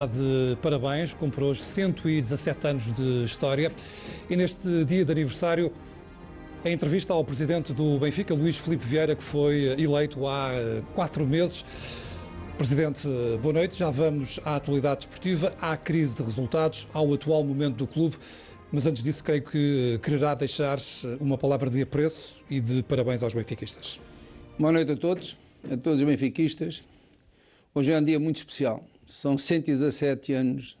De parabéns, cumpre hoje 117 anos de história e neste dia de aniversário a entrevista ao presidente do Benfica, Luís Filipe Vieira, que foi eleito há 4 meses. Presidente, boa noite. Já vamos à atualidade desportiva, à crise de resultados, ao atual momento do clube, mas antes disso creio que quererá deixar uma palavra de apreço e de parabéns aos benfiquistas. Boa noite a todos os benfiquistas. Hoje é um dia muito especial. São 117 anos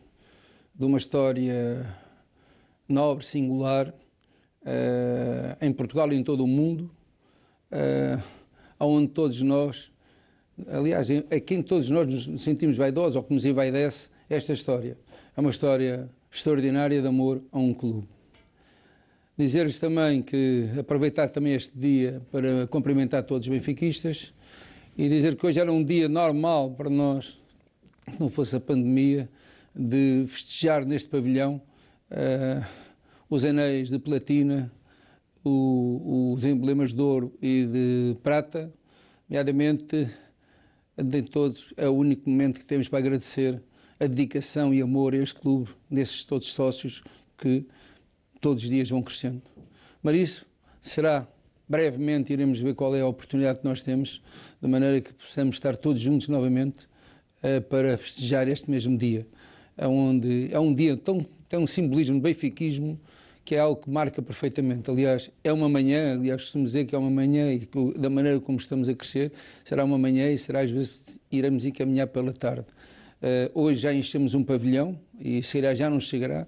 de uma história nobre, singular, em Portugal e em todo o mundo, onde todos nós, aliás, a quem todos nós nos sentimos vaidosos ou que nos envaidece esta história. É uma história extraordinária de amor a um clube. Dizer-lhes também que aproveitar também este dia para cumprimentar todos os benfiquistas e dizer que hoje era um dia normal para nós, se não fosse a pandemia, de festejar neste pavilhão os anéis de platina, os emblemas de ouro e de prata, nomeadamente, de todos, é o único momento que temos para agradecer a dedicação e amor a este clube, desses todos sócios que todos os dias vão crescendo. Mas isso será, brevemente, iremos ver qual é a oportunidade que nós temos, de maneira que possamos estar todos juntos novamente para festejar este mesmo dia, onde é um dia tem um simbolismo de benfiquismo que é algo que marca perfeitamente. Aliás, é uma manhã, costumo dizer que é uma manhã e da maneira como estamos a crescer, será uma manhã e será às vezes iremos encaminhar pela tarde. Hoje já enchemos um pavilhão e já não chegará,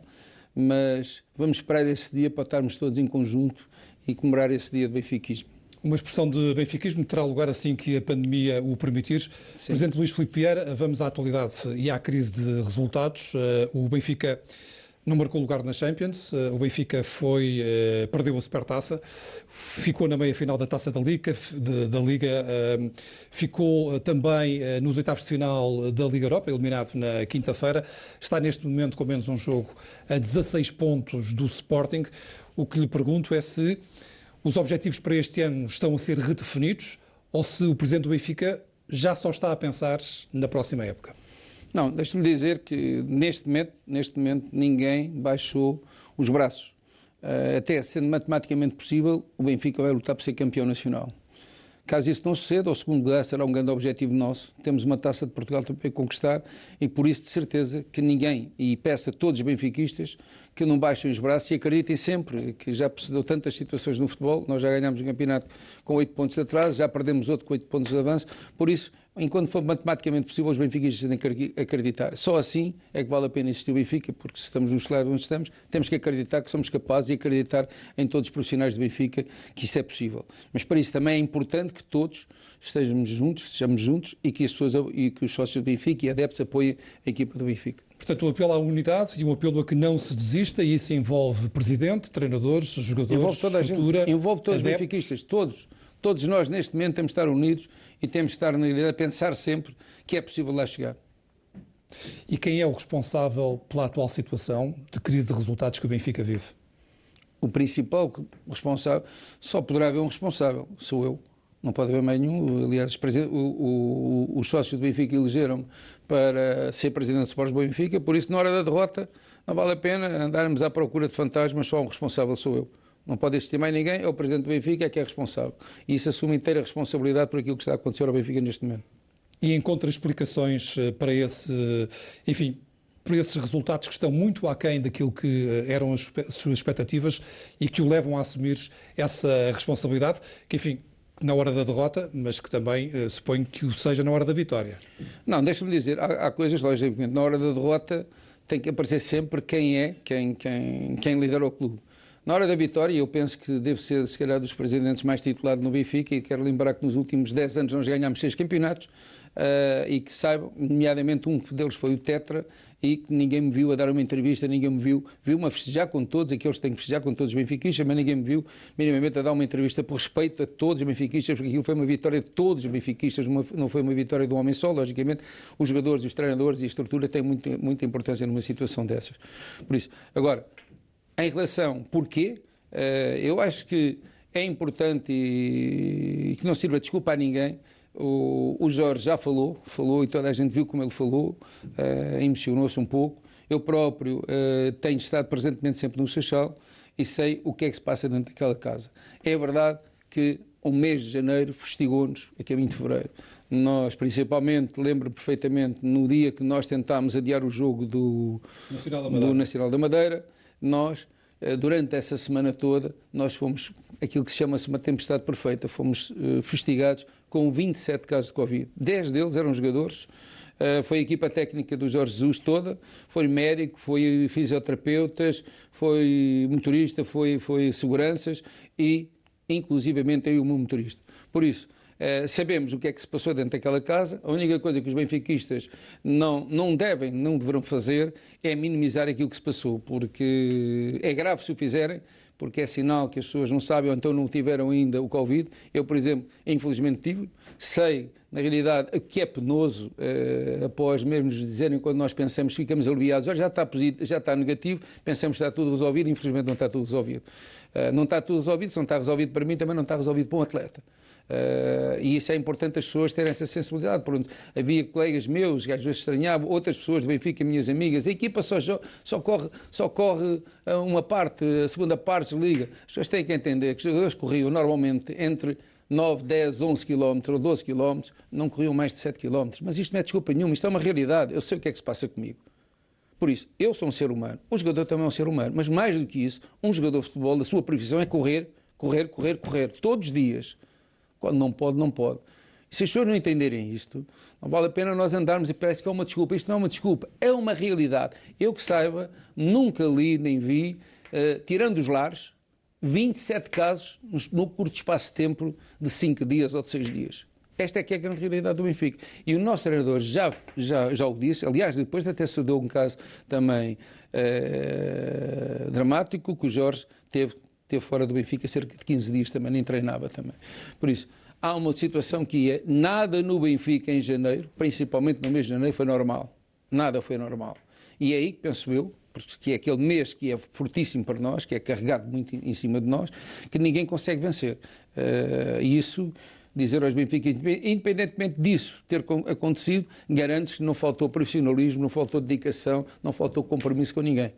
mas vamos esperar esse dia para estarmos todos em conjunto e comemorar esse dia de benfiquismo. Uma expressão de benfiquismo terá lugar assim que a pandemia o permitir. Sim. Presidente Luís Filipe Vieira, vamos à atualidade e à crise de resultados. O Benfica não marcou lugar na Champions, o Benfica perdeu a Supertaça, ficou na meia-final da Taça da Liga, ficou também nos oitavos de final da Liga Europa, eliminado na quinta-feira, está neste momento com menos um jogo a 16 pontos do Sporting. O que lhe pergunto é se os objetivos para este ano estão a ser redefinidos ou se o presidente do Benfica já só está a pensar na próxima época. Não, deixe-me dizer que neste momento ninguém baixou os braços. Até sendo matematicamente possível, o Benfica vai lutar por ser campeão nacional. Caso isso não suceda, o segundo lugar será um grande objetivo nosso. Temos uma Taça de Portugal também a conquistar e por isso de certeza que ninguém, e peço a todos os benfiquistas, que não baixem os braços e acreditem sempre que já precedeu tantas situações no futebol. Nós já ganhámos um campeonato com 8 pontos de atraso, já perdemos outro com 8 pontos de avanço. Por isso, enquanto for matematicamente possível, os benfiquistas têm que acreditar. Só assim é que vale a pena existir o Benfica, porque se estamos no cenário onde estamos, temos que acreditar que somos capazes e acreditar em todos os profissionais do Benfica que isso é possível. Mas para isso também é importante que todos estejamos juntos e que os sócios do Benfica e adeptos apoiem a equipa do Benfica. Portanto, um apelo à unidade e um apelo a que não se desista, e isso envolve presidente, treinadores, jogadores, envolve toda estrutura, a gente, envolve todos adeptos. Os benfiquistas, todos nós neste momento temos de estar unidos e temos de estar na realidade a pensar sempre que é possível lá chegar. E quem é o responsável pela atual situação de crise de resultados que o Benfica vive? O principal responsável, só poderá haver um responsável, sou eu. Não pode haver mais nenhum. Aliás, os sócios do Benfica elegeram-me para ser presidente do Sport Lisboa Benfica, por isso, na hora da derrota, não vale a pena andarmos à procura de fantasmas, só um responsável sou eu. Não pode existir mais ninguém, é o presidente do Benfica que é responsável. E isso assume inteira responsabilidade por aquilo que está a acontecer ao Benfica neste momento. E encontra explicações para para esses resultados que estão muito aquém daquilo que eram as suas expectativas e que o levam a assumir essa responsabilidade, que, enfim, na hora da derrota, mas que também suponho que o seja na hora da vitória. Não, deixa-me dizer, há coisas, logicamente, na hora da derrota tem que aparecer sempre quem lidera o clube. Na hora da vitória, eu penso que deve ser, se calhar, dos presidentes mais titulados no Benfica, e quero lembrar que nos últimos 10 anos nós ganhámos 6 campeonatos, e que saibam, nomeadamente um deles foi o Tetra, e que ninguém me viu a dar uma entrevista, ninguém me viu-me a festejar com todos, aqueles que têm que festejar com todos os benfiquistas, mas ninguém me viu minimamente a dar uma entrevista por respeito a todos os benfiquistas, porque aquilo foi uma vitória de todos os benfiquistas, não foi uma vitória de um homem só. Logicamente, os jogadores, os treinadores e a estrutura têm muita importância numa situação dessas. Por isso, agora, em relação porquê, eu acho que é importante e que não sirva de desculpa a ninguém O Jorge já falou e toda a gente viu como ele falou, emocionou-se um pouco. Eu próprio tenho estado presentemente sempre no Seixal e sei o que é que se passa dentro daquela casa. É verdade que o mês de janeiro fustigou-nos a caminho de fevereiro. Nós, principalmente, lembro perfeitamente, no dia que nós tentámos adiar o jogo do Nacional da Madeira, nós, durante essa semana toda, nós fomos, aquilo que se chama-se uma tempestade perfeita, fomos fustigados com 27 casos de Covid. 10 deles eram jogadores, foi a equipa técnica do Jorge Jesus toda, foi médico, foi fisioterapeutas, foi motorista, foi seguranças e, inclusivamente, eu e o meu motorista. Por isso, sabemos o que é que se passou dentro daquela casa. A única coisa que os benfiquistas não deverão fazer é minimizar aquilo que se passou, porque é grave se o fizerem, porque é sinal que as pessoas não sabem ou então não tiveram ainda o Covid. Eu, por exemplo, infelizmente tive. Sei, na realidade, o que é penoso após mesmo nos dizerem, quando nós pensamos, ficamos aliviados, já está positivo, já está negativo, pensamos que está tudo resolvido, infelizmente não está tudo resolvido. Não está tudo resolvido, se não está resolvido para mim, também não está resolvido para um atleta. E isso é importante as pessoas terem essa sensibilidade. Pronto, havia colegas meus que às vezes estranhavam, outras pessoas do Benfica, minhas amigas, a equipa só corre uma parte, a segunda parte se liga. As pessoas têm que entender que os jogadores corriam normalmente entre 9, 10, 11 km ou 12 km, não corriam mais de 7 km. Mas isto não é desculpa nenhuma, isto é uma realidade. Eu sei o que é que se passa comigo. Por isso, eu sou um ser humano, o jogador também é um ser humano, mas mais do que isso, um jogador de futebol, a sua profissão é correr, todos os dias. Quando não pode, não pode. E se as pessoas não entenderem isto, não vale a pena nós andarmos e parece que é uma desculpa. Isto não é uma desculpa, é uma realidade. Eu que saiba, nunca li nem vi, tirando os lares, 27 casos no curto espaço de tempo de 5 dias ou de 6 dias. Esta é que é a grande realidade do Benfica. E o nosso treinador já o disse, aliás, depois até se deu um caso também dramático, que o Jorge teve fora do Benfica cerca de 15 dias também, nem treinava também. Por isso, há uma situação que é, nada no Benfica em janeiro, principalmente no mês de janeiro, foi normal. Nada foi normal. E é aí que penso eu, porque é aquele mês que é fortíssimo para nós, que é carregado muito em cima de nós, que ninguém consegue vencer. E isso, dizer aos Benfica, independentemente disso ter acontecido, garanto que não faltou profissionalismo, não faltou dedicação, não faltou compromisso com ninguém.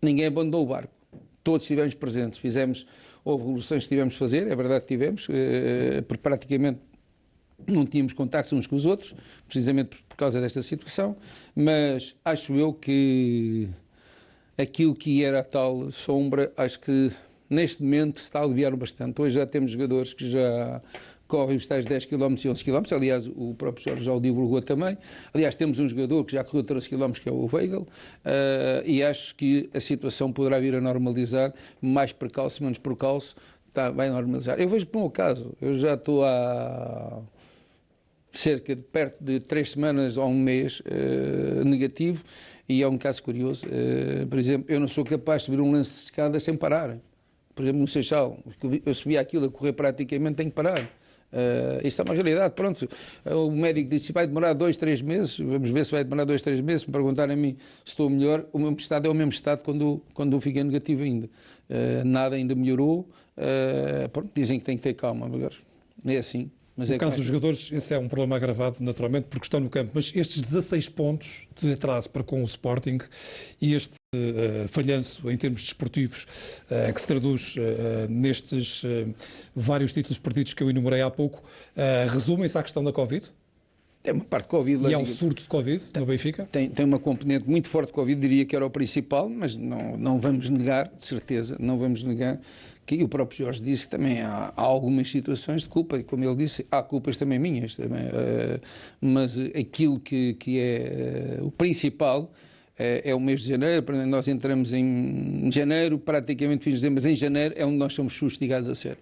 Ninguém abandonou o barco. Todos estivemos presentes, houve revoluções que tivemos de fazer, é verdade que tivemos, porque praticamente não tínhamos contactos uns com os outros, precisamente por causa desta situação, mas acho eu que aquilo que era a tal sombra, acho que neste momento se está a aliviar bastante. Hoje já temos jogadores que já correm os tais 10 km e 11 km, aliás, o próprio Jorge já o divulgou também. Aliás, temos um jogador que já correu 13 km, que é o Weigl, e acho que a situação poderá vir a normalizar, mais precalço, menos precalço, vai normalizar. Eu vejo por um caso, eu já estou há cerca de perto de 3 semanas ou um mês negativo, e é um caso curioso. Por exemplo, eu não sou capaz de subir um lance de escada sem parar. Por exemplo, no Seixal, eu subi aquilo a correr praticamente, tenho que parar. Isto é uma realidade, pronto. O médico disse, vai demorar 2, 3 meses, vamos ver se vai demorar 2, 3 meses, se me perguntarem a mim se estou melhor, o meu estado é o mesmo estado quando eu fiquei negativo ainda. Nada ainda melhorou, pronto, dizem que tem que ter calma, mas é assim. No caso dos jogadores, esse é um problema agravado, naturalmente, porque estão no campo. Mas estes 16 pontos de atraso para com o Sporting e este falhanço em termos desportivos que se traduz nestes vários títulos perdidos que eu enumerei há pouco, resumem-se à questão da Covid? É uma parte de Covid. E há um surto de Covid no Benfica? Tem uma componente muito forte de Covid, diria que era o principal, mas não vamos negar, de certeza, não vamos negar que o próprio Jorge disse que também há algumas situações de culpa, e como ele disse, há culpas também minhas, mas aquilo que é o principal é o mês de janeiro. Nós entramos em janeiro, praticamente fins de dezembro, mas em janeiro é onde nós somos fustigados a ser.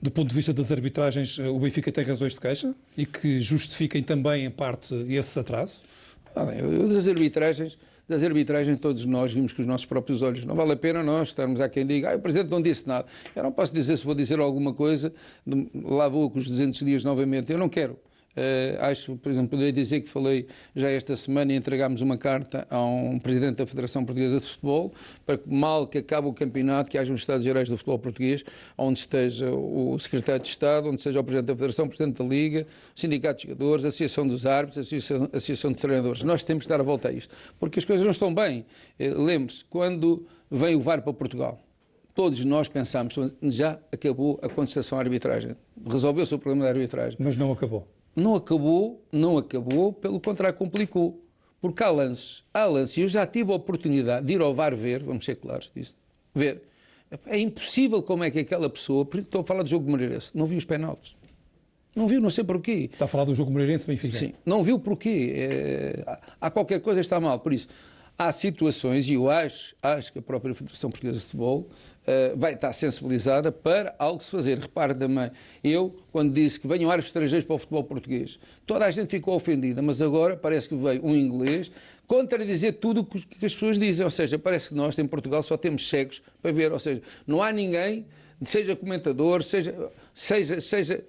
Do ponto de vista das arbitragens, o Benfica tem razões de queixa e que justifiquem também, em parte, esse atraso? Das arbitragens todos nós vimos com os nossos próprios olhos. Não vale a pena nós estarmos a quem diga, o Presidente não disse nada. Eu não posso dizer, se vou dizer alguma coisa, lá vou com os 200 dias novamente. Eu não quero. Acho, por exemplo, poderia dizer que falei já esta semana e entregámos uma carta a um presidente da Federação Portuguesa de Futebol para que, mal que acabe o campeonato, que haja um Estados Gerais do futebol português, onde esteja o secretário de Estado, onde esteja o presidente da Federação, o presidente da Liga, o sindicato de jogadores, a Associação dos Árbitros, a Associação de Treinadores. Nós temos que dar a volta a isto, porque as coisas não estão bem. Lembre-se, quando vem o VAR para Portugal, todos nós pensámos, já acabou a contestação à arbitragem, resolveu-se o problema da arbitragem. Mas não acabou. Não acabou, pelo contrário, complicou. Porque há lances, e eu já tive a oportunidade de ir ao VAR ver, vamos ser claros disso, ver. É impossível como é que aquela pessoa, porque estou a falar do jogo de Moreirense, não viu os penaltis. Não viu, não sei porquê. Está a falar do jogo Moreirense-Benfica? Sim, não viu porquê. Há qualquer coisa que está mal, por isso. Há situações, e eu acho que a própria Federação Portuguesa de Futebol vai estar sensibilizada para algo se fazer. Repare também, eu, quando disse que venham árbitros estrangeiros para o futebol português, toda a gente ficou ofendida, mas agora parece que veio um inglês contradizer tudo o que as pessoas dizem. Ou seja, parece que nós, em Portugal, só temos cegos para ver. Ou seja, não há ninguém, seja comentador, seja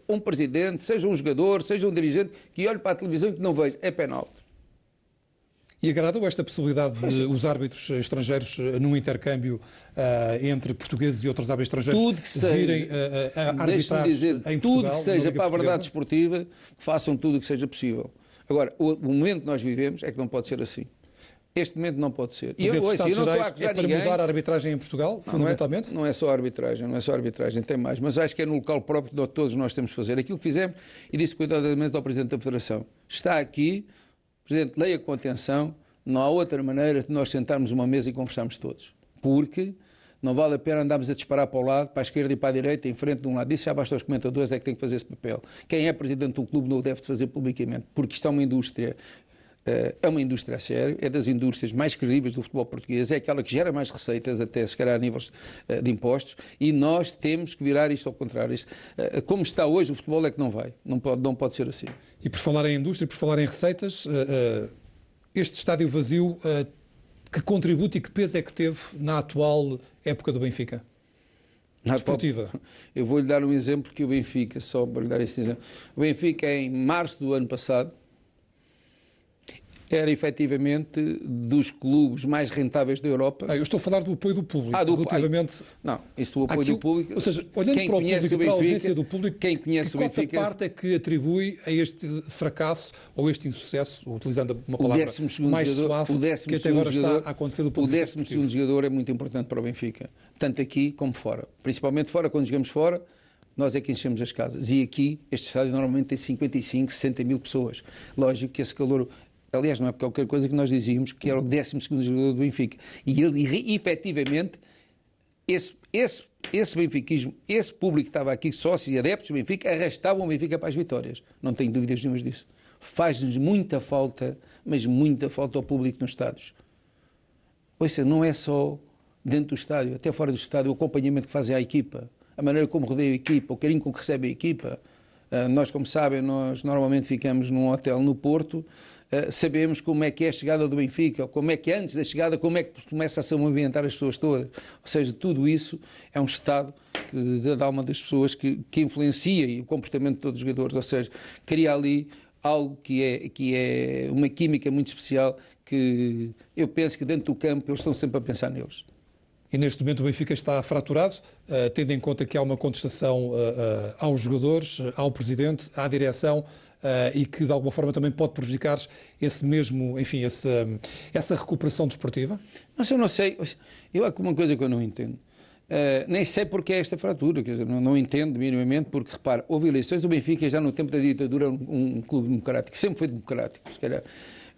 um presidente, seja um jogador, seja um dirigente, que olhe para a televisão e que não veja. É penalti. E agrada-o esta possibilidade de os árbitros estrangeiros num intercâmbio entre portugueses e outros árbitros estrangeiros virem a arbitrar em Portugal? Tudo que seja para a verdade desportiva, que façam tudo o que seja possível. Agora, o momento que nós vivemos é que não pode ser assim. Este momento não pode ser. Mas esses Estados Gerais é para mudar a arbitragem em Portugal, fundamentalmente? Não é só arbitragem, tem mais. Mas acho que é no local próprio que todos nós temos de fazer. Aquilo que fizemos, e disse cuidadosamente ao Presidente da Federação, está aqui. Presidente, leia com atenção, não há outra maneira de nós sentarmos uma mesa e conversarmos todos. Porque não vale a pena andarmos a disparar para o lado, para a esquerda e para a direita, em frente de um lado. Isso já basta aos comentadores, é que tem que fazer esse papel. Quem é presidente do clube não o deve fazer publicamente, porque isto é uma indústria a sério, é das indústrias mais credíveis do futebol português, é aquela que gera mais receitas, até se calhar a níveis de impostos, e nós temos que virar isto ao contrário. Como está hoje, o futebol é que não vai, não pode ser assim. E por falar em indústria, por falar em receitas, este estádio vazio, que contributo e que peso é que teve na atual época do Benfica? Desportiva. Eu vou-lhe dar um exemplo que o Benfica, só para lhe dar este exemplo, o Benfica em março do ano passado, era efetivamente dos clubes mais rentáveis da Europa. Eu estou a falar do apoio do público. Relativamente... Não, isso do apoio do público. Ou seja, olhando para o público, para a ausência do público, quem conhece o Benfica, qual parte é que atribui a este fracasso ou este insucesso, utilizando uma palavra mais suave, que até agora está a acontecer do ponto de vista desportivo? O 12º jogador é muito importante para o Benfica, tanto aqui como fora. Principalmente fora, quando jogamos fora, nós é que enchemos as casas. E aqui, este estádio normalmente tem 55, 60 mil pessoas. Lógico que esse calor... Aliás, não é porque qualquer coisa que nós dizíamos que era o 12º jogador do Benfica. E ele, efetivamente, esse benfiquismo, esse público que estava aqui, sócios e adeptos do Benfica, arrastavam o Benfica para as vitórias. Não tenho dúvidas nenhumas disso. Faz-nos muita falta, mas muita falta ao público nos estádios. Ouça, não é só dentro do estádio, até fora do estádio, o acompanhamento que fazem à equipa, a maneira como rodeia a equipa, o carinho com que recebe a equipa. Nós, como sabem, nós normalmente ficamos num hotel no Porto, sabemos como é que é a chegada do Benfica, como é que antes da chegada, como é que começa a se movimentar as pessoas todas. Ou seja, tudo isso é um estado da alma das pessoas que influencia e o comportamento de todos os jogadores. Ou seja, cria ali algo que é uma química muito especial, que eu penso que dentro do campo eles estão sempre a pensar neles. E neste momento o Benfica está fraturado, tendo em conta que há uma contestação aos jogadores, ao presidente, à direção, e que de alguma forma também pode prejudicar esse mesmo, enfim, essa recuperação desportiva? Mas eu não sei, há uma coisa que eu não entendo. Nem sei porque é esta fratura, quer dizer, não entendo minimamente, porque, repara, houve eleições, o Benfica já no tempo da ditadura um clube democrático, sempre foi democrático, se calhar,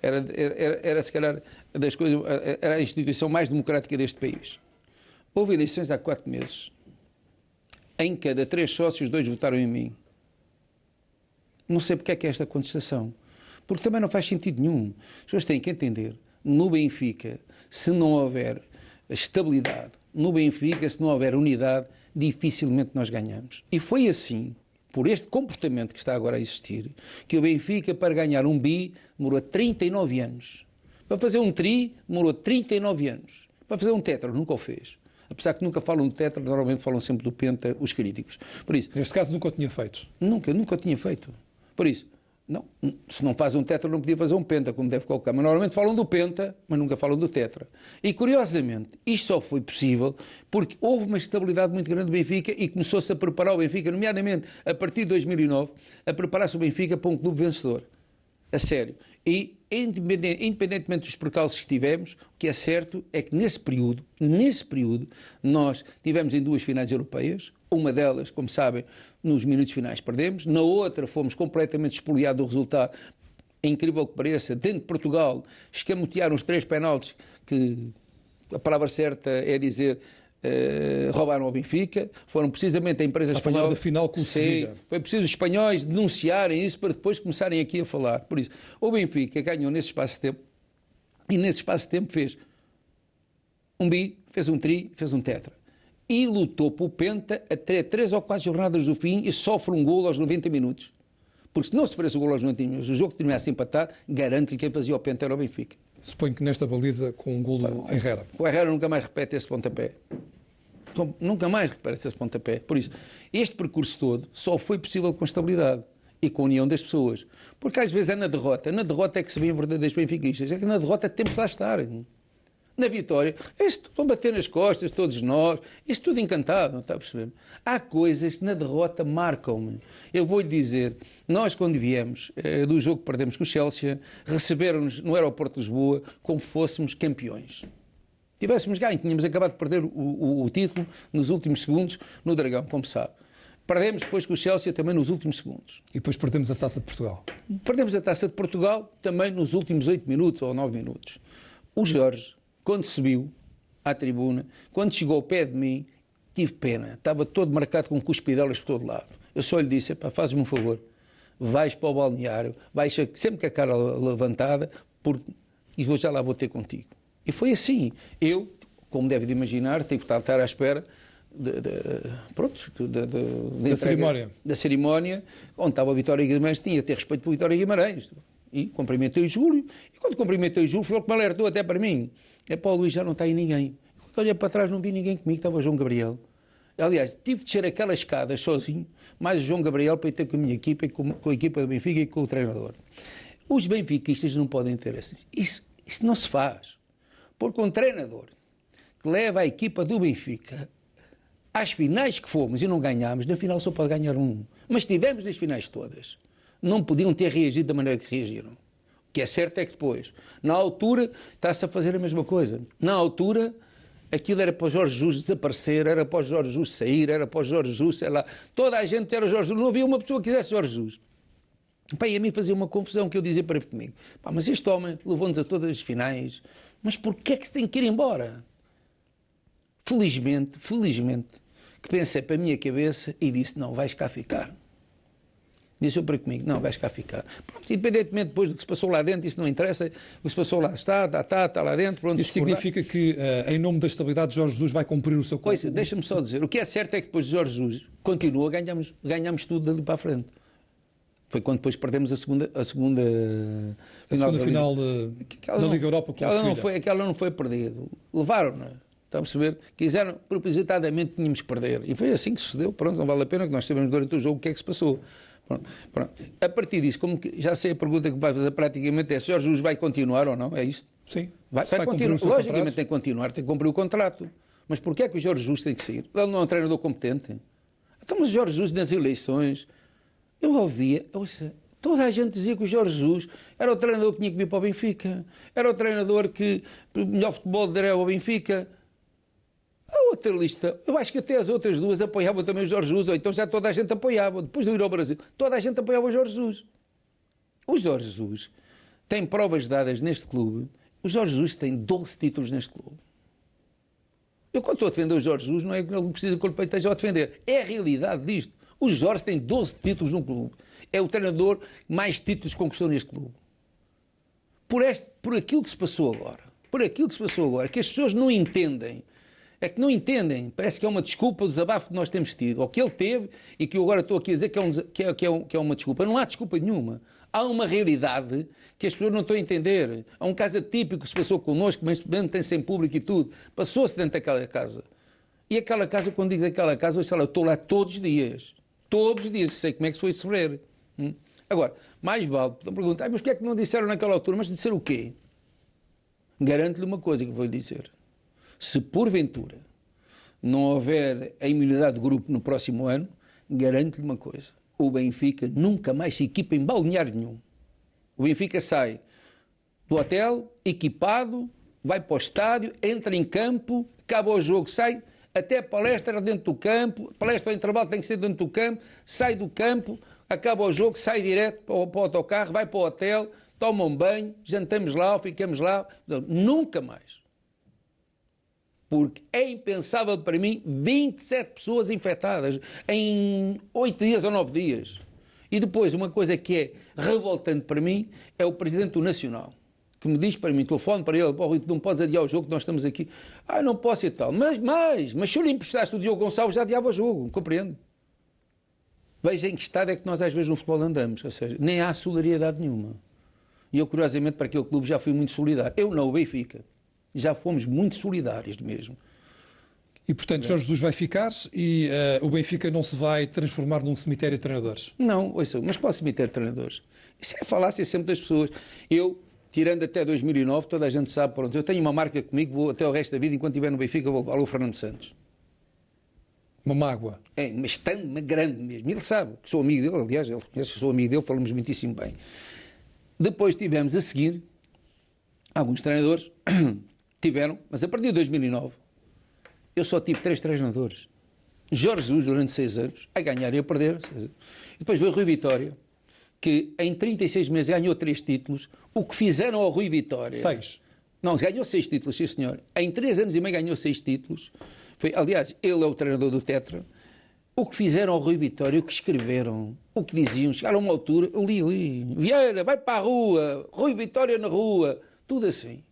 era se calhar das coisas, era a instituição mais democrática deste país. Houve eleições há 4 meses, em cada 3 sócios, 2 votaram em mim. Não sei porque é que é esta contestação, porque também não faz sentido nenhum. As pessoas têm que entender, no Benfica, se não houver estabilidade, no Benfica, se não houver unidade, dificilmente nós ganhamos. E foi assim, por este comportamento que está agora a existir, que o Benfica, para ganhar um bi, demorou 39 anos. Para fazer um tri, demorou 39 anos. Para fazer um tetra, nunca o fez. Apesar que nunca falam de tetra, normalmente falam sempre do penta, os críticos. Por isso, neste caso nunca o tinha feito. Nunca o tinha feito. Por isso, Não, se não faz um tetra não podia fazer um penta, como deve colocar. Mas normalmente falam do penta, mas nunca falam do tetra. E curiosamente, isto só foi possível porque houve uma estabilidade muito grande do Benfica e começou-se a preparar o Benfica, nomeadamente a partir de 2009, a preparar-se o Benfica para um clube vencedor. A sério. E independentemente dos percalços que tivemos, o que é certo é que nesse período, nós tivemos em 2 finais europeias, uma delas, como sabem, nos minutos finais perdemos, na outra fomos completamente espoliados do resultado, é incrível que pareça, dentro de Portugal, escamotearam os 3 penaltis, que a palavra certa é dizer... roubaram ao Benfica, foram precisamente a empresa espanhola... da final com o Sevilha. Foi preciso os espanhóis denunciarem isso para depois começarem aqui a falar. Por isso, o Benfica ganhou nesse espaço de tempo e nesse espaço de tempo fez um bi, fez um tri, fez um tetra. E lutou pelo penta até 3 ou 4 jornadas do fim e sofre um golo aos 90 minutos. Porque se não se fizesse o golo aos 90 minutos, o jogo terminasse empatado, garanto-lhe que quem fazia o penta era o Benfica. Suponho que nesta baliza com um golo em Herrera. O Herrera nunca mais repete esse pontapé. Nunca mais repete esse pontapé. Por isso, este percurso todo só foi possível com estabilidade e com a união das pessoas. Porque às vezes é na derrota. Na derrota é que se vêem verdadeiros benfiquistas. É que na derrota temos que lá estar. Na vitória, estão a bater nas costas, todos nós, isto tudo encantado, não está a perceber? Há coisas que na derrota marcam-me. Eu vou-lhe dizer, nós quando viemos do jogo que perdemos com o Chelsea, receberam-nos no aeroporto de Lisboa como fôssemos campeões. Tivéssemos ganho, tínhamos acabado de perder o título nos últimos segundos no Dragão, como sabe. Perdemos depois com o Chelsea também nos últimos segundos. E depois perdemos a Taça de Portugal. Perdemos a Taça de Portugal também nos últimos 8 minutos ou 9 minutos. O Jorge, quando subiu à tribuna, quando chegou ao pé de mim, tive pena. Estava todo marcado com cuspidelas por todo lado. Eu só lhe disse, faz-me um favor, vais para o balneário, vais sempre com a cara levantada e eu já lá vou ter contigo. E foi assim. Eu, como deve de imaginar, tive que estar à espera da cerimónia onde estava a Vitória Guimarães, tinha que ter respeito por Vitória Guimarães. E cumprimentei o Júlio. E quando cumprimentei o Júlio, foi ele que me alertou até para mim. Para o Luís já não está aí ninguém. Quando olhei para trás não vi ninguém comigo, estava o João Gabriel. Aliás, tive de descer aquelas escadas sozinho, mais o João Gabriel para ir ter com a minha equipa, com a equipa do Benfica e com o treinador. Os benfiquistas não podem ter assim. Isso não se faz. Porque um treinador que leva a equipa do Benfica às finais que fomos e não ganhámos, na final só pode ganhar um. Mas estivemos nas finais todas. Não podiam ter reagido da maneira que reagiram. O que é certo é que depois, na altura, está-se a fazer a mesma coisa. Na altura, aquilo era para o Jorge Jesus desaparecer, era para o Jorge Jesus sair, era para o Jorge Jesus, sei lá. Toda a gente era Jorge Jesus. Não havia uma pessoa que quisesse Jorge Jesus. Pá, e a mim fazia uma confusão que eu dizia para comigo. Pá, mas este homem levou-nos a todas as finais. Mas porquê é que se tem que ir embora? Felizmente, que pensei para a minha cabeça e disse, não, vais cá ficar. Disse eu para comigo, não, vais cá ficar. Pronto, independentemente depois do que se passou lá dentro, isso não interessa, o que se passou lá está lá dentro. Pronto, isso significa que, em nome da estabilidade, Jorge Jesus vai cumprir o seu Pois, deixa-me só dizer, o que é certo é que depois de Jorge Jesus continua, ganhamos tudo dali para a frente. Foi quando depois perdemos a segunda final da Liga Europa com o Sevilha. Aquela não foi perdida. Levaram-na. Está a perceber? Quiseram, propositadamente, tínhamos que perder. E foi assim que sucedeu. Pronto, não vale a pena que nós sabemos durante o jogo o que é que se passou. Pronto. A partir disso, como que já sei a pergunta que vai fazer praticamente é se Jorge Jesus vai continuar ou não, é isto? Sim. Vai continuar. Logicamente tem que continuar, tem que cumprir o contrato. Mas porquê é que o Jorge Jesus tem que sair? Ele não é um treinador competente. Então, mas o Jorge Jesus nas eleições, eu ouvia, toda a gente dizia que o Jorge Jesus era o treinador que tinha que vir para o Benfica, era o treinador que o melhor futebol era o Benfica. A outra lista, eu acho que até as outras duas apoiavam também o Jorge Jesus, ou então já toda a gente apoiava, depois de ir ao Brasil, toda a gente apoiava o Jorge Jesus. O Jorge Jesus tem provas dadas neste clube, o Jorge Jesus tem 12 títulos neste clube. Eu quando estou a defender o Jorge Jesus, não é que ele precisa que o peito esteja a defender, é a realidade disto. O Jorge tem 12 títulos no clube, é o treinador que mais títulos conquistou neste clube. Por aquilo que se passou agora, que as pessoas não entendem. É que não entendem, parece que é uma desculpa o desabafo que nós temos tido, ou que ele teve, e que eu agora estou aqui a dizer que é uma desculpa. Não há desculpa nenhuma. Há uma realidade que as pessoas não estão a entender. Há um caso atípico que se passou connosco, mas mesmo tem sem público e tudo. Passou-se dentro daquela casa. E aquela casa, quando digo aquela casa, eu estou lá todos os dias. Todos os dias. Sei como é que se foi sofrer. Agora, mais vale, então perguntar, mas o que é que não disseram naquela altura? Mas disseram o quê? Garanto-lhe uma coisa que vou dizer. Se porventura não houver a imunidade de grupo no próximo ano, garanto-lhe uma coisa. O Benfica nunca mais se equipa em balneário nenhum. O Benfica sai do hotel, equipado, vai para o estádio, entra em campo, acaba o jogo, sai, até palestra dentro do campo, palestra ao intervalo tem que ser dentro do campo, sai do campo, acaba o jogo, sai direto para o autocarro, vai para o hotel, toma um banho, jantamos lá, ficamos lá. Nunca mais. Porque é impensável para mim 27 pessoas infectadas em 8 dias ou 9 dias. E depois, uma coisa que é revoltante para mim é o Presidente do Nacional, que me diz para mim, telefone para ele, oh, Rito, não podes adiar o jogo que nós estamos aqui. Ah, não posso e tal. Mas se eu lhe emprestasse o Diogo Gonçalves, já adiava o jogo, compreende? Veja em que estado é que nós às vezes no futebol andamos, ou seja, nem há solidariedade nenhuma. E eu, curiosamente, para aquele clube já fui muito solidário. Eu não, o Benfica. Já fomos muito solidários mesmo. E, portanto, Jorge Jesus vai ficar e o Benfica não se vai transformar num cemitério de treinadores? Não, ouça, mas qual cemitério de treinadores? Isso é a falácia sempre das pessoas. Eu, tirando até 2009, toda a gente sabe, pronto, eu tenho uma marca comigo, vou até o resto da vida, enquanto estiver no Benfica, vou levar o Fernando Santos. Uma mágoa? É, mas tão grande mesmo. Ele sabe que sou amigo dele, aliás, ele conhece que sou amigo dele, falamos muitíssimo bem. Depois tivemos a seguir, alguns treinadores tiveram, mas a partir de 2009, eu só tive 3 treinadores. Jorge Jesus, durante 6 anos, a ganhar e a perder. E depois veio Rui Vitória, que em 36 meses ganhou 3 títulos. O que fizeram ao Rui Vitória... 6? Não, ganhou 6 títulos, sim senhor. Em 3 anos e meio ganhou 6 títulos. Aliás, ele é o treinador do Tetra. O que fizeram ao Rui Vitória, o que escreveram, o que diziam, chegaram a uma altura, eu li, Vieira, vai para a rua, Rui Vitória na rua, tudo assim.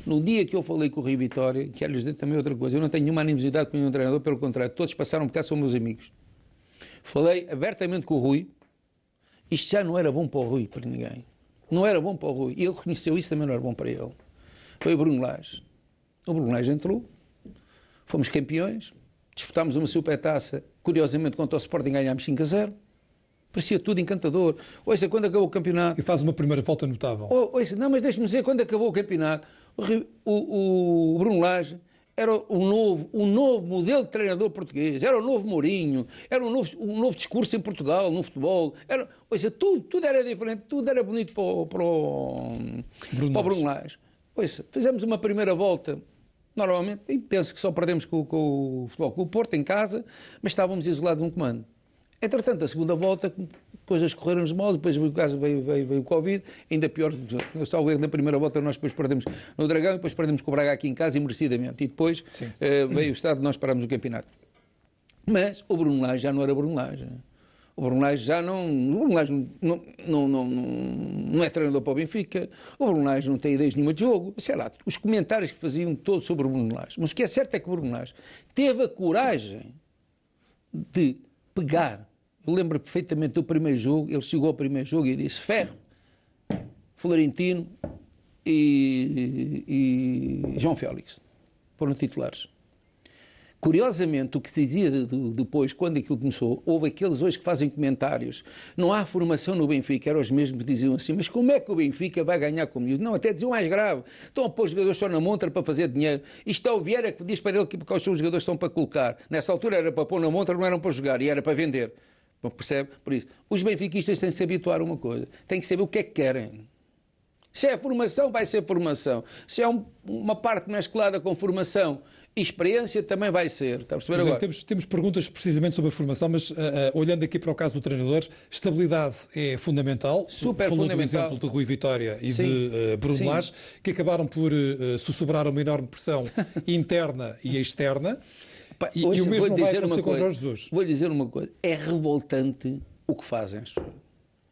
No dia que eu falei com o Rui Vitória, quero-lhes dizer também outra coisa, eu não tenho nenhuma animosidade com nenhum treinador, pelo contrário, todos passaram por cá, são meus amigos. Falei abertamente com o Rui, isto já não era bom para o Rui, para ninguém. Não era bom para o Rui, e ele reconheceu isso, também não era bom para ele. Foi o Bruno Lage. O Bruno Lage entrou, fomos campeões, disputámos uma supertaça, curiosamente contra o Sporting ganhámos 5-0, parecia tudo encantador. Ouça, quando acabou o campeonato... E faz uma primeira volta notável. Ouça, não, mas deixe-me dizer, quando acabou o campeonato, o Bruno Lage era um novo modelo de treinador português, era o novo Mourinho, era um novo discurso em Portugal, no futebol, ouça, tudo era diferente, tudo era bonito para o Bruno Lage. Ouça, fizemos uma primeira volta, normalmente, e penso que só perdemos com o Futebol Clube Porto em casa, mas estávamos isolados num comando. Entretanto, a segunda volta, coisas correram-nos mal, depois veio o Covid, ainda pior, salvo erro, na primeira volta nós depois perdemos no Dragão, e depois perdemos com o Braga aqui em casa, e merecidamente, e depois veio o estado de nós paramos o campeonato. Mas o Bruno Lage já não era Bruno Lage. O Bruno Lage já não... O Bruno Lage não é treinador para o Benfica, o Bruno Lage não tem ideias nenhuma de jogo, sei lá, os comentários que faziam todos sobre o Bruno Lage. Mas o que é certo é que o Bruno Lage teve a coragem de pegar. Eu lembro perfeitamente do primeiro jogo, ele chegou ao primeiro jogo e disse: Ferro, Florentino e João Félix foram titulares. Curiosamente, o que se dizia depois, quando aquilo começou, houve aqueles hoje que fazem comentários, não há formação no Benfica, eram os mesmos que diziam assim, mas como é que o Benfica vai ganhar com isso? Não, até diziam mais grave, estão a pôr os jogadores só na montra para fazer dinheiro. Isto é o Vieira que diz para ele que os seus jogadores estão para colocar. Nessa altura era para pôr na montra, não eram para jogar, e era para vender. Bom, percebe? Por isso, os benfiquistas têm que se habituar a uma coisa, têm que saber o que é que querem. Se é formação, vai ser formação. Se é uma parte mesclada com formação e experiência, também vai ser. Está a perceber agora? Temos perguntas precisamente sobre a formação, mas olhando aqui para o caso do treinador, estabilidade é fundamental. Super Falou fundamental. do exemplo de Rui Vitória e Sim. de Bruno Lage, que acabaram por sussurrar uma enorme pressão interna e externa. E o mesmo não vai acontecer com Jorge Jesus. Vou dizer uma coisa. É revoltante o que fazem.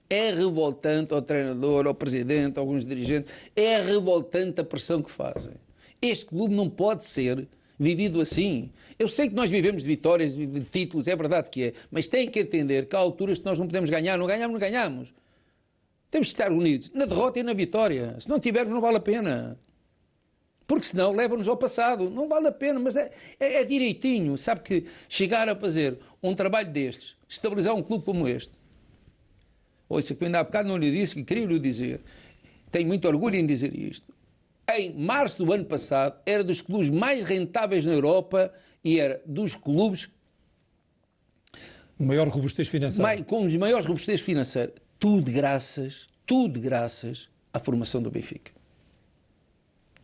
É revoltante ao treinador, ao presidente, a alguns dirigentes. É revoltante a pressão que fazem. Este clube não pode ser vivido assim. Eu sei que nós vivemos de vitórias, de títulos, é verdade que é. Mas têm que entender que há alturas que nós não podemos ganhar. Não ganhamos, não ganhamos. Temos de estar unidos na derrota e na vitória. Se não tivermos, não vale a pena. Porque senão leva-nos ao passado. Não vale a pena, mas é direitinho. Sabe que chegar a fazer um trabalho destes, estabilizar um clube como este, ouça, que ainda há bocado não lhe disse, que queria lhe dizer, tenho muito orgulho em dizer isto. Em março do ano passado, era dos clubes mais rentáveis na Europa e era dos clubes maior robustez financeira. com os maiores robustez financeira. Tudo graças à formação do Benfica.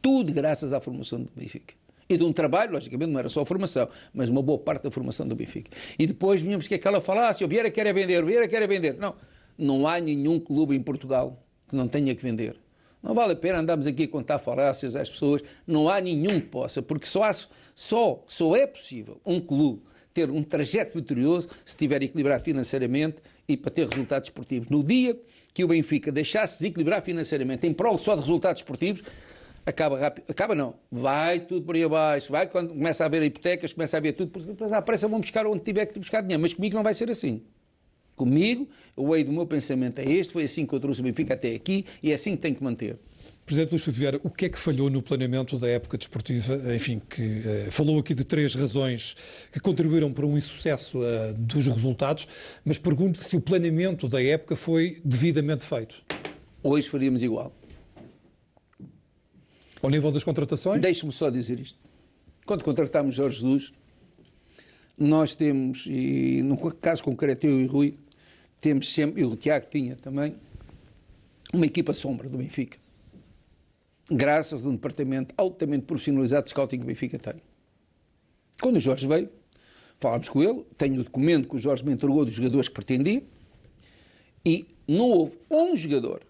Tudo graças à formação do Benfica. E de um trabalho, logicamente, não era só a formação, mas uma boa parte da formação do Benfica. E depois vínhamos que aquela falácia, o Vieira quer vender, o Vieira quer vender. Não há nenhum clube em Portugal que não tenha que vender. Não vale a pena andarmos aqui a contar falácias às pessoas, não há nenhum que possa, porque só é possível um clube ter um trajeto vitorioso se estiver equilibrado financeiramente e para ter resultados esportivos. No dia que o Benfica deixasse de desequilibrar financeiramente em prol só de resultados esportivos, acaba rápido, vai tudo por aí abaixo, vai quando começa a haver hipotecas, começa a haver tudo, porque depois à pressa vão buscar onde tiver que buscar dinheiro, mas comigo não vai ser assim. Comigo, o eixo do meu pensamento é este, foi assim que eu trouxe o Benfica até aqui e é assim que tem que manter. Presidente Luís Filipe Vieira, o que é que falhou no planeamento da época desportiva? Enfim, falou aqui de 3 razões que contribuíram para um insucesso dos resultados, mas pergunto se o planeamento da época foi devidamente feito. Hoje faríamos igual. Ao nível das contratações? Deixe-me só dizer isto. Quando contratámos Jorge Jesus, nós temos, e no caso concreto eu e Rui, temos sempre, e o Tiago tinha também, uma equipa sombra do Benfica. Graças a um departamento altamente profissionalizado de scouting que o Benfica tem. Quando o Jorge veio, falámos com ele, tenho o documento que o Jorge me entregou dos jogadores que pretendia, e não houve um jogador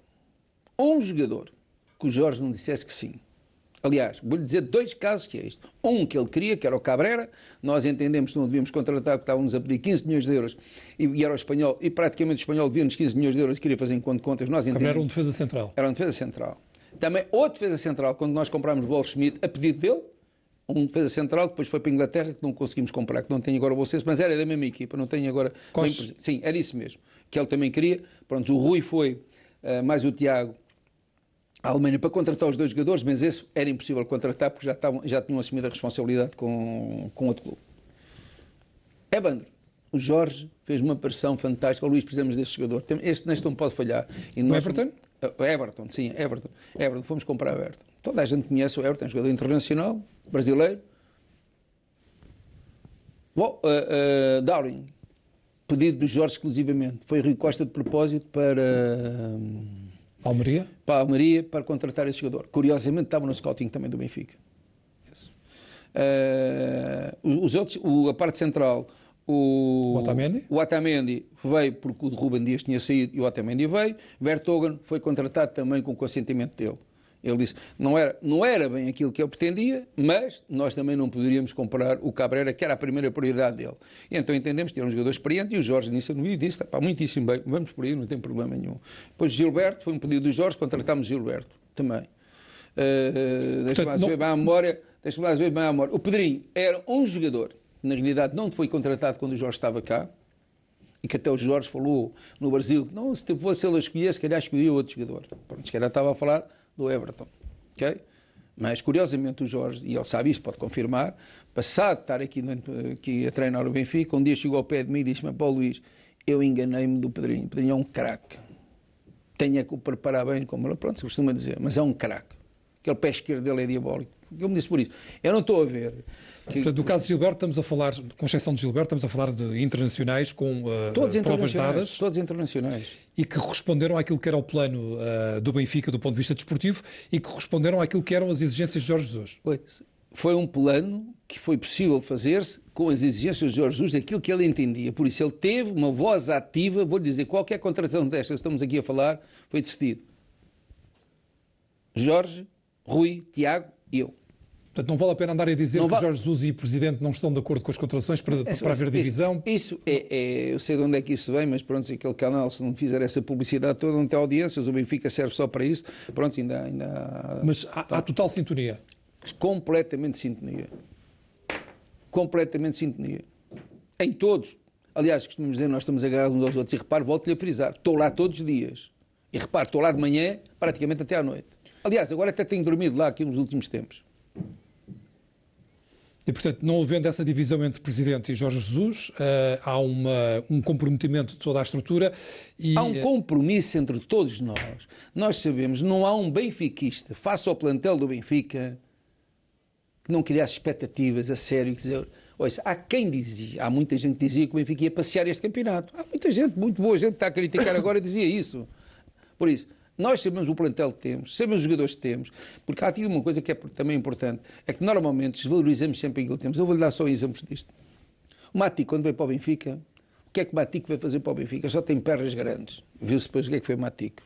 que o Jorge não dissesse que sim. Aliás, vou-lhe dizer 2 casos que é isto. Um que ele queria, que era o Cabrera, nós entendemos que não devíamos contratar, porque estávamos a pedir 15 milhões de euros, e era o espanhol, e praticamente o espanhol devia-nos 15 milhões de euros e queria fazer em conta de contas. Nós Cabrera era um defesa central. Era um defesa central. Também outro defesa central, quando nós comprámos o Goldschmidt, a pedido dele, um defesa central, depois foi para a Inglaterra, que não conseguimos comprar, que não tem agora vocês, mas era da mesma equipa, não tem agora... Sim, era isso mesmo, que ele também queria. Pronto, o Rui foi, mais o Tiago, à Alemanha para contratar os 2 jogadores, mas esse era impossível contratar porque já tinham assumido a responsabilidade com outro clube. Evandro, o Jorge fez uma pressão fantástica. O Luís, precisamos desse jogador. Neste não pode falhar. E o Everton? Everton, sim, Everton. Fomos comprar o Everton. Toda a gente conhece o Everton, é um jogador internacional, brasileiro. Darwin, pedido do Jorge exclusivamente. Foi Rui Costa de propósito para Almeria? Para a Almeria, para contratar esse jogador. Curiosamente, estava no scouting também do Benfica. Os outros, a parte central, o Otamendi veio porque o de Ruben Dias tinha saído e o Otamendi veio. Vertonghen foi contratado também com o consentimento dele. Ele disse, não era bem aquilo que eu pretendia, mas nós também não poderíamos comprar o Cabrera, que era a primeira prioridade dele. E então entendemos que era um jogador experiente e o Jorge nisso disse, muitíssimo bem, vamos por aí, não tem problema nenhum. Depois Gilberto, foi um pedido do Jorge, contratámos Gilberto também. Deixa-me lá ver bem à memória. O Pedrinho era um jogador, na realidade não foi contratado quando o Jorge estava cá, e que até o Jorge falou no Brasil, não, se fosse ele a escolher, se calhar escolhia outro jogador. Pronto, se calhar estava a falar do Everton, ok? Mas, curiosamente, o Jorge, e ele sabe isso, pode confirmar, passado de estar aqui a treinar o Benfica, um dia chegou ao pé de mim e disse-me, Paulo Luís, eu enganei-me do Pedrinho. O Pedrinho é um craque. Tenha que o preparar bem, como ele, pronto, se costuma dizer, mas é um craque. Aquele pé esquerdo dele é diabólico. Eu me disse por isso. Eu não estou a ver... Portanto, do caso de Gilberto, estamos a falar, com exceção de Gilberto, estamos a falar de internacionais com provas dadas. Todos internacionais. E que responderam àquilo que era o plano do Benfica do ponto de vista desportivo e que responderam àquilo que eram as exigências de Jorge Jesus. Foi um plano que foi possível fazer-se com as exigências de Jorge Jesus daquilo que ele entendia. Por isso ele teve uma voz ativa, vou-lhe dizer, qualquer contratação destas que estamos aqui a falar foi decidido. Jorge, Rui, Tiago e eu. Portanto, não vale a pena andar a dizer que Jorge Jesus e o Presidente não estão de acordo com as contratações para haver divisão? Isso eu sei de onde é que isso vem, mas pronto, aquele canal, se não fizer essa publicidade toda, não tem audiências, o Benfica serve só para isso, pronto, ainda Mas há total sintonia? Completamente sintonia. Completamente sintonia. Em todos. Aliás, costumamos dizer, nós estamos agarrados uns aos outros. E repare, volto-lhe a frisar, estou lá todos os dias. E repare, estou lá de manhã, praticamente até à noite. Aliás, agora até tenho dormido lá aqui nos últimos tempos. E, portanto, não havendo essa divisão entre Presidente e Jorge Jesus, há um comprometimento de toda a estrutura. Há um compromisso entre todos nós. Nós sabemos, não há um benfiquista, face ao plantel do Benfica, que não criasse expectativas a sério. Dizer, olha, há muita gente que dizia que o Benfica ia passear este campeonato. Há muita gente, muito boa gente que está a criticar agora e dizia isso. Por isso, nós sabemos o plantel que temos, sabemos os jogadores que temos, porque há aqui uma coisa que é também importante, é que normalmente desvalorizamos sempre aquilo que temos. Eu vou-lhe dar só exemplos disto. O Matico, quando veio para o Benfica, o que é que o Matico veio fazer para o Benfica? Só tem pernas grandes. Viu-se depois o que é que foi o Matico.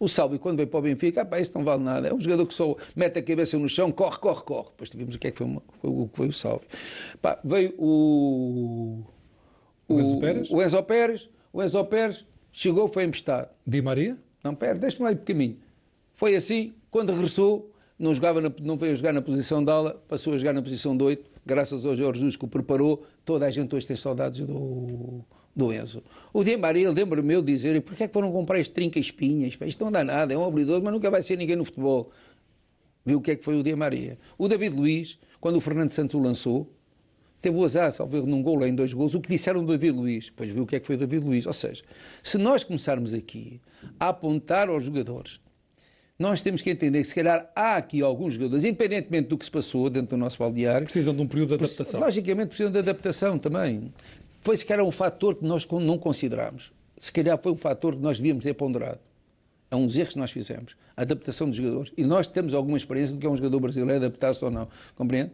O Sálvio, quando veio para o Benfica, isso não vale nada. É um jogador que só mete a cabeça no chão, corre. Depois tivemos o que é que foi o Sálvio. Veio o Enzo Pérez. O Enzo Pérez chegou, foi emprestado. Di Maria? Não, deixa-me lá ir por caminho. Foi assim, quando regressou, não veio jogar na posição de ala, passou a jogar na posição de 8, graças ao Jorge Jesus que o preparou. Toda a gente hoje tem saudades do Enzo. O Di Maria, lembro-me eu dizer, porquê é que foram comprar este trinca-espinhas? Isto não dá nada, é um habilidoso, mas nunca vai ser ninguém no futebol. Viu o que é que foi o Di Maria? O David Luiz, quando o Fernando Santos o lançou, teve o azar, salvo num golo, em 2 golos, o que disseram do David Luiz. Depois viu o que é que foi o David Luiz. Ou seja, se nós começarmos aqui a apontar aos jogadores, nós temos que entender que se calhar há aqui alguns jogadores, independentemente do que se passou dentro do nosso balneário, precisam de um período de adaptação. Logicamente precisam de adaptação também. Foi se calhar um fator que nós não considerámos. Se calhar foi um fator que nós devíamos ter ponderado. É um dos erros que nós fizemos. A adaptação dos jogadores. E nós temos alguma experiência do que é um jogador brasileiro adaptar-se ou não. Compreende?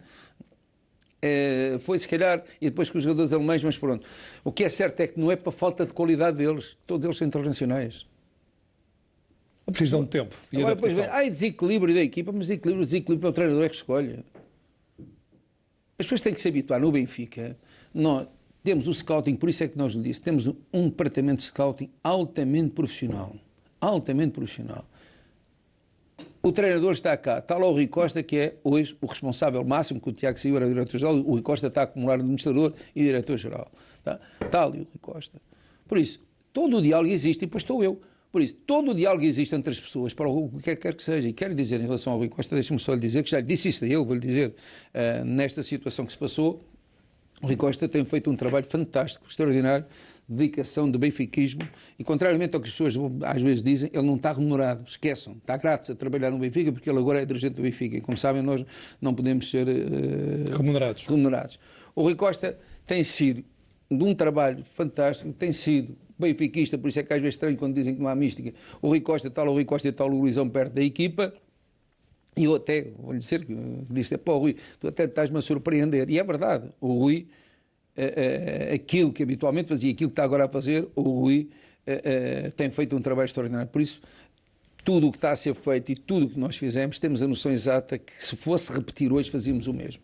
Foi se calhar, e depois com os jogadores alemães, mas pronto. O que é certo é que não é para falta de qualidade deles. Todos eles são internacionais. Precisam de tempo e agora, adaptação. Há desequilíbrio da equipa, mas desequilíbrio é o treinador que escolhe. As pessoas têm que se habituar. No Benfica, nós temos o scouting, por isso é que nós lhe disse, temos um departamento de scouting altamente profissional. Altamente profissional. O treinador está cá, está lá o Rui Costa, que é hoje o responsável máximo, que o Tiago Silva era o diretor-geral, o Rui Costa está a acumular administrador e diretor-geral. Está ali o Rui Costa. Por isso, todo o diálogo existe, e depois estou eu. Por isso, todo o diálogo existe entre as pessoas, para o que quer que seja. E quero dizer, em relação ao Rui Costa, deixe-me só lhe dizer, que já lhe disse isso a ele, vou-lhe dizer, nesta situação que se passou, o Rui Costa tem feito um trabalho fantástico, extraordinário, dedicação de benfiquismo, e contrariamente ao que as pessoas às vezes dizem, ele não está remunerado, esqueçam, está grátis a trabalhar no Benfica, porque ele agora é dirigente do Benfica, e como sabem, nós não podemos ser remunerados. O Rui Costa tem sido de um trabalho fantástico, tem sido benfiquista, por isso é que às vezes estranho quando dizem que não há mística. O Rui Costa e tal o Luizão perto da equipa, e eu até, vou-lhe dizer, disse, pô Rui, tu até estás-me a surpreender, e é verdade, o Rui, aquilo que habitualmente fazia, aquilo que está agora a fazer, o Rui tem feito um trabalho extraordinário. Por isso, tudo o que está a ser feito e tudo o que nós fizemos, temos a noção exata que se fosse repetir hoje, fazíamos o mesmo.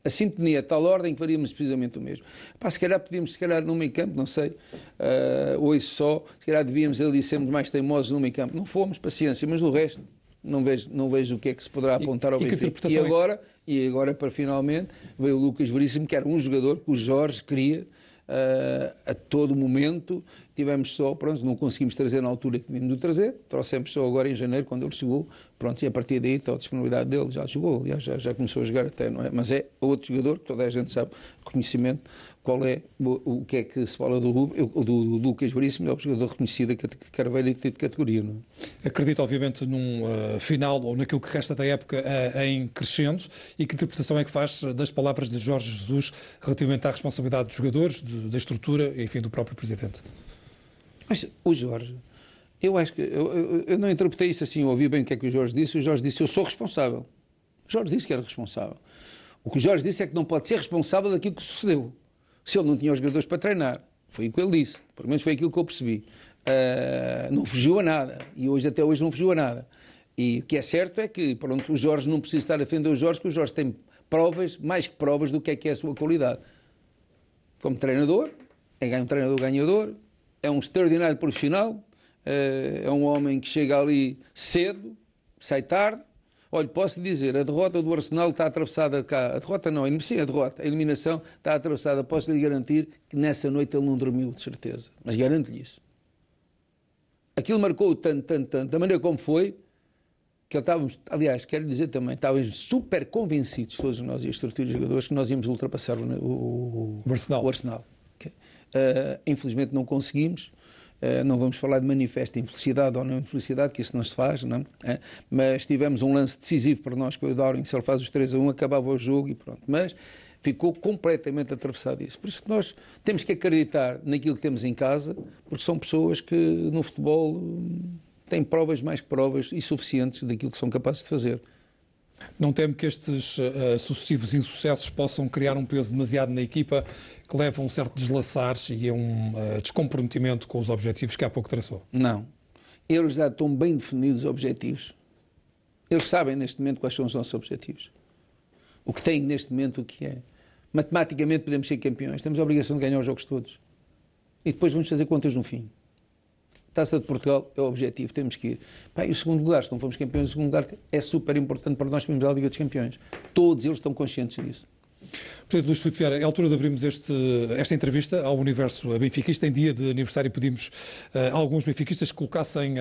A sintonia, a tal ordem, faríamos precisamente o mesmo. Se calhar podíamos, no meio campo, não sei, hoje só, se calhar devíamos ali sermos mais teimosos no meio campo. Não fomos, paciência, mas no resto, não vejo o que é que se poderá apontar ao Benfica. E agora, para finalmente, veio o Lucas Veríssimo, que era um jogador que o Jorge queria a todo momento. Tivemos só, pronto, não conseguimos trazer na altura que tínhamos de trazer, trouxemos só agora em janeiro, quando ele chegou, pronto, e a partir daí, a disponibilidade dele já jogou, aliás, já começou a jogar até, não é? Mas é outro jogador, que toda a gente sabe, reconhecimento, qual é, o que é que se fala do Lucas Veríssimo, é o jogador reconhecido que quer ver de categoria, não é? Acredito, obviamente, num final, ou naquilo que resta da época, em crescendo, e que interpretação é que faz das palavras de Jorge Jesus relativamente à responsabilidade dos jogadores, da estrutura, enfim, do próprio Presidente? Mas o Jorge, eu acho que eu não interpretei isso assim, eu ouvi bem o que é que o Jorge disse. O Jorge disse, eu sou responsável. O Jorge disse que era responsável. O que o Jorge disse é que não pode ser responsável daquilo que sucedeu. Se ele não tinha os jogadores para treinar, foi o que ele disse, pelo menos foi aquilo que eu percebi. Não fugiu a nada, e até hoje não fugiu a nada. E o que é certo é que, pronto, o Jorge não precisa estar a defender o Jorge, que o Jorge tem provas, mais que provas, do que é a sua qualidade. Como treinador, é um treinador ganhador, é um extraordinário profissional, é um homem que chega ali cedo, sai tarde. Olha, posso lhe dizer, a derrota do Arsenal está atravessada cá. A derrota não, sim, a derrota. A eliminação está atravessada. Posso lhe garantir que nessa noite ele não dormiu, de certeza. Mas garanto-lhe isso. Aquilo marcou tanto, da maneira como foi, que estávamos, aliás, quero dizer também, estávamos super convencidos, todos nós e a estrutura de jogadores, que nós íamos ultrapassar o Arsenal. Okay. Infelizmente não conseguimos. Não vamos falar de manifesta infelicidade ou não infelicidade, que isso não se faz, não é? Mas tivemos um lance decisivo para nós com o Darwin, se ele faz os 3-1, acabava o jogo e pronto. Mas ficou completamente atravessado isso. Por isso que nós temos que acreditar naquilo que temos em casa, porque são pessoas que no futebol têm provas mais que provas e suficientes daquilo que são capazes de fazer. Não temo que estes sucessivos insucessos possam criar um peso demasiado na equipa que leva a um certo deslaçar e a um descomprometimento com os objetivos que há pouco traçou? Não. Eles já estão bem definidos os objetivos. Eles sabem neste momento quais são os nossos objetivos. O que têm neste momento, o que é. Matematicamente podemos ser campeões. Temos a obrigação de ganhar os jogos todos. E depois vamos fazer contas no fim. Taça de Portugal é o objetivo, temos que ir. E o segundo lugar, se não fomos campeões, o segundo lugar é super importante para nós termos a Liga dos Campeões. Todos eles estão conscientes disso. Presidente Luís Filipe Vieira, é a altura de abrirmos esta entrevista ao universo benfiquista. Em dia de aniversário pedimos a alguns benfiquistas que colocassem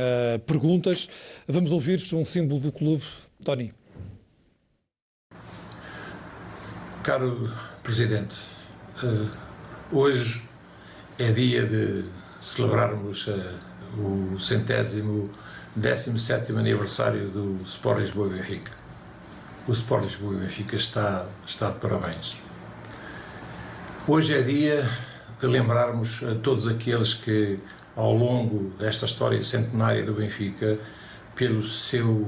perguntas. Vamos ouvir um símbolo do clube. Tony. Caro Presidente, hoje é dia de celebrarmos o 117º aniversário do Sport Lisboa e Benfica. O Sport Lisboa e Benfica está de parabéns. Hoje é dia de lembrarmos a todos aqueles que, ao longo desta história centenária do Benfica, pelo seu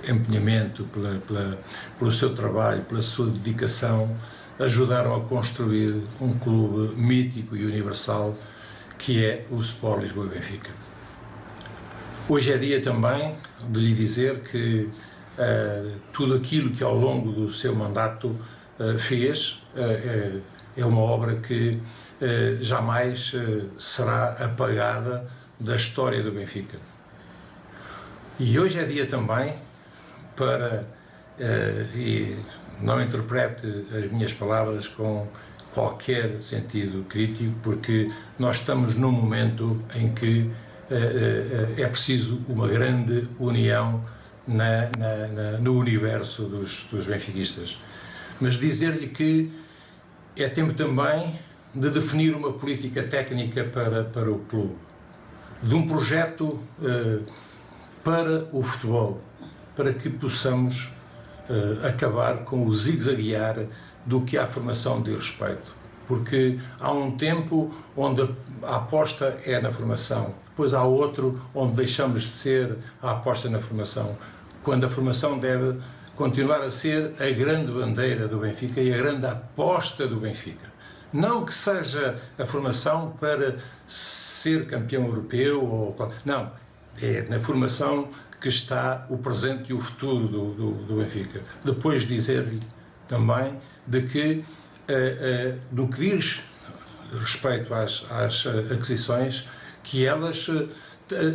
empenhamento, pelo seu trabalho, pela sua dedicação, ajudaram a construir um clube mítico e universal que é o Sport Lisboa e Benfica. Hoje é dia também de lhe dizer que tudo aquilo que ao longo do seu mandato fez é uma obra que jamais será apagada da história do Benfica. E hoje é dia também para, e não interprete as minhas palavras com qualquer sentido crítico, porque nós estamos num momento em que é preciso uma grande união no universo dos benfiquistas. Mas dizer-lhe que é tempo também de definir uma política técnica para o clube, de um projeto para o futebol, para que possamos acabar com o zigue-zaguear do que a formação diz respeito. Porque há um tempo onde a aposta é na formação, depois há outro onde deixamos de ser a aposta na formação, quando a formação deve continuar a ser a grande bandeira do Benfica e a grande aposta do Benfica. Não que seja a formação para ser campeão europeu, não, é na formação que está o presente e o futuro do Benfica. Depois dizer-lhe também de que, do que diz respeito às aquisições, que elas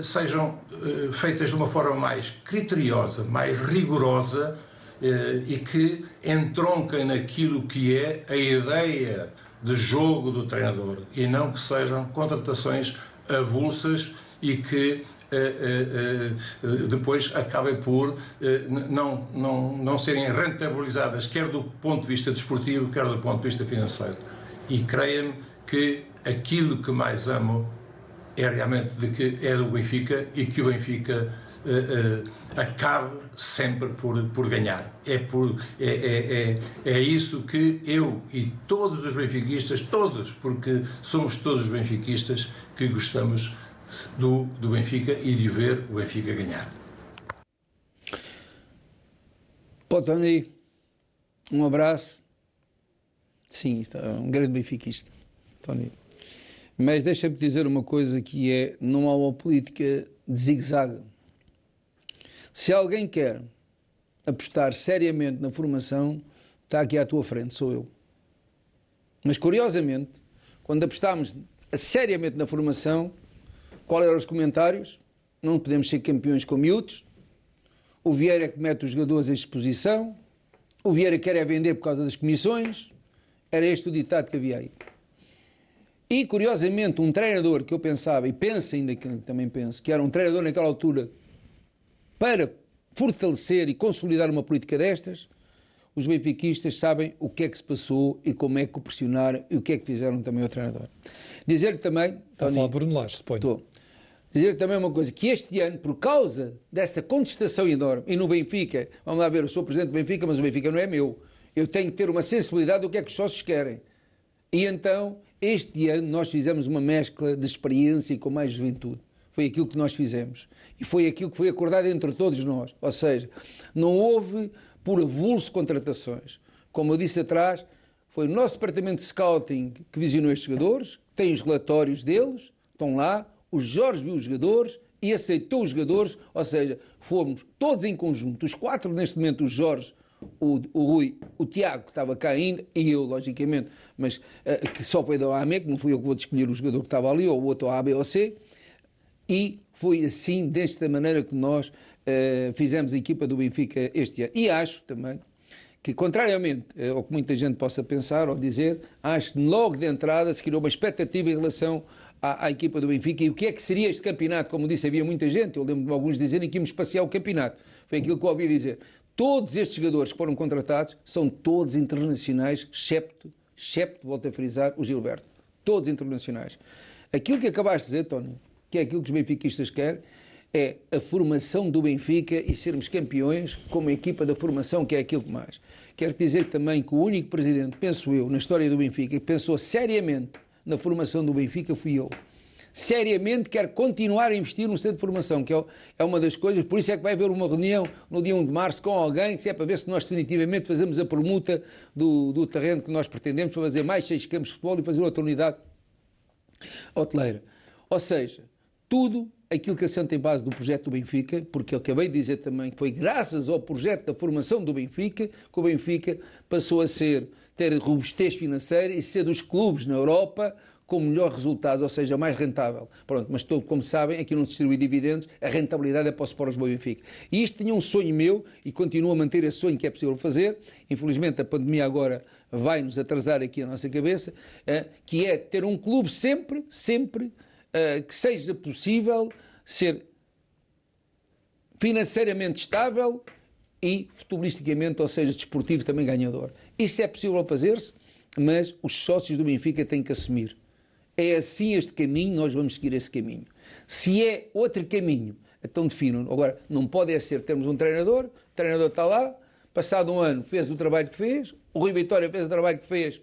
sejam feitas de uma forma mais criteriosa, mais rigorosa e que entronquem naquilo que é a ideia de jogo do treinador e não que sejam contratações avulsas e que depois acabem por não serem rentabilizadas, quer do ponto de vista desportivo, quer do ponto de vista financeiro. E creia-me que aquilo que mais amo é realmente de que é do Benfica e que o Benfica acabe sempre por ganhar. É isso que eu e todos os benfiquistas, todos, porque somos todos os benfiquistas que gostamos do Benfica e de ver o Benfica ganhar. Tony, um abraço. Sim, está um grande benfiquista, Tony. Mas deixa-me dizer uma coisa que é, não há uma política de zigue-zague. Se alguém quer apostar seriamente na formação, está aqui à tua frente, sou eu. Mas curiosamente, quando apostámos seriamente na formação, qual eram os comentários? Não podemos ser campeões com miúdos. O Vieira que mete os jogadores em exposição. O Vieira quer é vender por causa das comissões. Era este o ditado que havia aí. E, curiosamente, um treinador que eu pensava, e penso ainda que também penso, que era um treinador naquela altura para fortalecer e consolidar uma política destas, os benfiquistas sabem o que é que se passou e como é que o pressionaram e o que é que fizeram também ao treinador. Dizer-lhe também... Está a falar Bruno Lage, suponho. Estou. Dizer também uma coisa, que este ano, por causa dessa contestação enorme, e no Benfica, vamos lá ver, eu sou presidente do Benfica, mas o Benfica não é meu. Eu tenho que ter uma sensibilidade do que é que os sócios querem. E então, este ano, nós fizemos uma mescla de experiência e com mais juventude. Foi aquilo que nós fizemos. E foi aquilo que foi acordado entre todos nós. Ou seja, não houve por avulso contratações. Como eu disse atrás, foi o nosso departamento de scouting que visionou estes jogadores, tem os relatórios deles, estão lá, o Jorge viu os jogadores e aceitou os jogadores, ou seja, fomos todos em conjunto, os 4 neste momento, o Jorge, o Rui, o Tiago, que estava cá ainda, e eu, logicamente, mas que só foi da AME, que não fui eu que vou escolher o jogador que estava ali, ou o outro A, B ou C, e foi assim, desta maneira que nós fizemos a equipa do Benfica este ano. E acho também que, contrariamente ao que muita gente possa pensar ou dizer, acho que logo de entrada se criou uma expectativa em relação à equipa do Benfica e o que é que seria este campeonato. Como disse, havia muita gente, eu lembro de alguns dizerem que íamos passear o campeonato. Foi aquilo que eu ouvi dizer. Todos estes jogadores que foram contratados são todos internacionais, excepto, volto a frisar, o Gilberto. Todos internacionais. Aquilo que acabaste de dizer, Tony, que é aquilo que os benfiquistas querem, é a formação do Benfica e sermos campeões como a equipa da formação, que é aquilo que mais. Quero dizer também que o único presidente, penso eu, na história do Benfica, que pensou seriamente na formação do Benfica fui eu. Seriamente quero continuar a investir no centro de formação, que é uma das coisas, por isso é que vai haver uma reunião no dia 1 de março com alguém, que é para ver se nós definitivamente fazemos a permuta do terreno que nós pretendemos, para fazer mais 6 campos de futebol e fazer outra unidade hoteleira. Ou seja, tudo aquilo que assenta em base do projeto do Benfica, porque eu acabei de dizer também que foi graças ao projeto da formação do Benfica que o Benfica passou a ter robustez financeira e ser dos clubes na Europa com melhor resultado, ou seja, mais rentável. Pronto, mas como sabem, aqui não se distribui dividendos, a rentabilidade é para o Sport Lisboa e Benfica. E isto tinha um sonho meu e continuo a manter esse sonho que é possível fazer. Infelizmente a pandemia agora vai-nos atrasar aqui a nossa cabeça, que é ter um clube sempre que seja possível ser financeiramente estável e futebolisticamente, ou seja, desportivo também ganhador. Isso é possível fazer-se, mas os sócios do Benfica têm que assumir. É assim este caminho, nós vamos seguir esse caminho. Se é outro caminho, então definam. Agora, não pode ser termos um treinador, o treinador está lá, passado um ano fez o trabalho que fez, o Rui Vitória fez o trabalho que fez